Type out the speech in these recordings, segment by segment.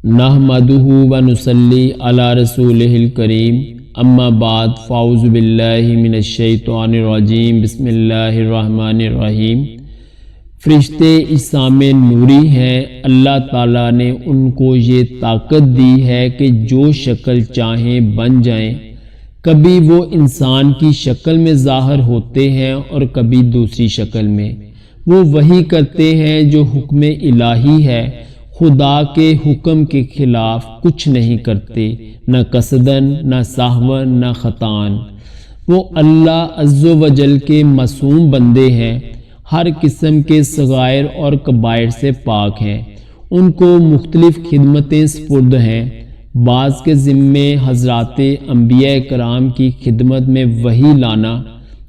نحمدہ ونصلی علی رسولہ الکریم، اما بعد، فاعوذ باللہ من الشیطان الرجیم، بسم اللہ الرحمن الرحیم۔ فرشتے اجسام نوری ہیں، اللہ تعالیٰ نے ان کو یہ طاقت دی ہے کہ جو شکل چاہیں بن جائیں۔ کبھی وہ انسان کی شکل میں ظاہر ہوتے ہیں اور کبھی دوسری شکل میں۔ وہ وہی کرتے ہیں جو حکم الہی ہے، خدا کے حکم کے خلاف کچھ نہیں کرتے، نہ قصدن، نہ سہون، نہ خطان۔ وہ اللہ عز و جل کے معصوم بندے ہیں، ہر قسم کے صغائر اور کبائر سے پاک ہیں۔ ان کو مختلف خدمتیں سپرد ہیں۔ بعض کے ذمے حضرات انبیاء کرام کی خدمت میں وحی لانا،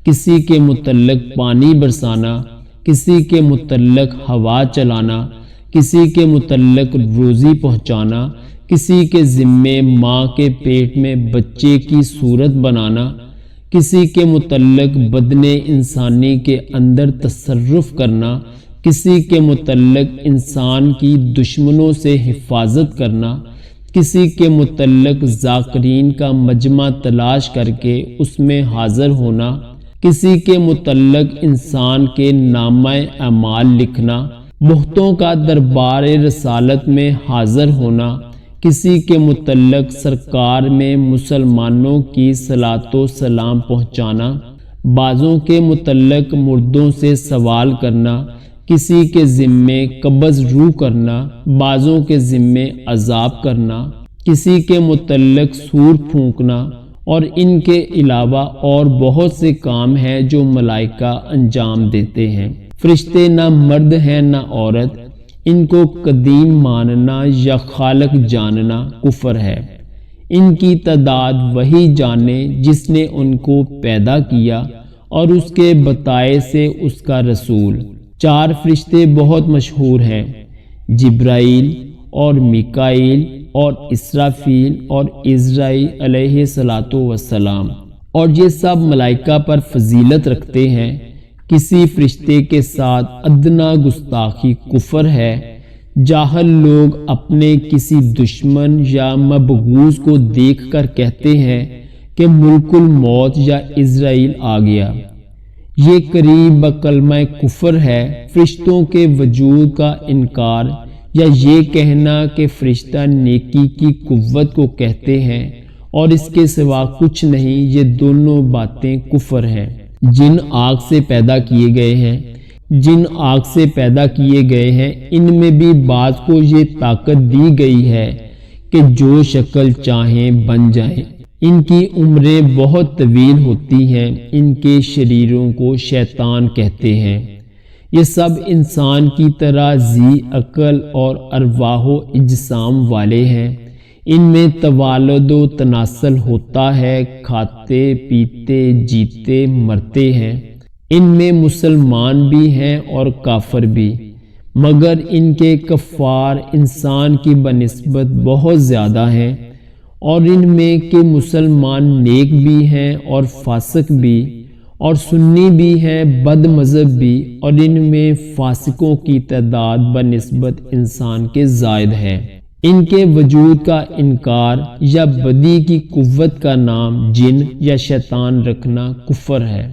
کسی کے متعلق پانی برسانا، کسی کے متعلق ہوا چلانا، کسی کے متعلق روزی پہنچانا، کسی کے ذمے ماں کے پیٹ میں بچے کی صورت بنانا، کسی کے متعلق بدن انسانی کے اندر تصرف کرنا، کسی کے متعلق انسان کی دشمنوں سے حفاظت کرنا، کسی کے متعلق ذاکرین کا مجمع تلاش کر کے اس میں حاضر ہونا، کسی کے متعلق انسان کے نامہ اعمال لکھنا، بہتوں کا دربار رسالت میں حاضر ہونا، کسی کے متعلق سرکار میں مسلمانوں کی صلاۃ و سلام پہنچانا، بعضوں کے متعلق مردوں سے سوال کرنا، کسی کے ذمے قبض روح کرنا، بعضوں کے ذمے عذاب کرنا، کسی کے متعلق سور پھونکنا، اور ان کے علاوہ اور بہت سے کام ہیں جو ملائکہ انجام دیتے ہیں۔ فرشتے نہ مرد ہیں نہ عورت، ان کو قدیم ماننا یا خالق جاننا کفر ہے۔ ان کی تعداد وہی جانے جس نے ان کو پیدا کیا اور اس کے بتائے سے اس کا رسول۔ 4 فرشتے بہت مشہور ہیں، جبرائیل اور میکائیل اور اسرافیل اور عزرائیل علیہ الصلاۃ والسلام، اور یہ سب ملائکہ پر فضیلت رکھتے ہیں۔ کسی فرشتے کے ساتھ ادنا گستاخی کفر ہے۔ جاہل لوگ اپنے کسی دشمن یا مبغوض کو دیکھ کر کہتے ہیں کہ ملک الموت یا عزرائیل آ گیا۔ یہ قریب بکلمہ کفر ہے۔ فرشتوں کے وجود کا انکار یا یہ کہنا کہ فرشتہ نیکی کی قوت کو کہتے ہیں اور اس کے سوا کچھ نہیں، یہ دونوں باتیں کفر ہیں۔ جن آگ سے پیدا کیے گئے ہیں ان میں بھی بعض کو یہ طاقت دی گئی ہے کہ جو شکل چاہیں بن جائیں۔ ان کی عمریں بہت طویل ہوتی ہیں۔ ان کے شریروں کو شیطان کہتے ہیں۔ یہ سب انسان کی طرح ذی عقل اور ارواح و اجسام والے ہیں۔ ان میں توالد و تناسل ہوتا ہے، کھاتے پیتے جیتے مرتے ہیں۔ ان میں مسلمان بھی ہیں اور کافر بھی، مگر ان کے کفار انسان کی بنسبت بہت زیادہ ہیں، اور ان میں کے مسلمان نیک بھی ہیں اور فاسق بھی، اور سنی بھی ہیں بد مذہب بھی، اور ان میں فاسقوں کی تعداد بنسبت انسان کے زائد ہے۔ ان کے وجود کا انکار یا بدی کی قوت کا نام جن یا شیطان رکھنا کفر ہے۔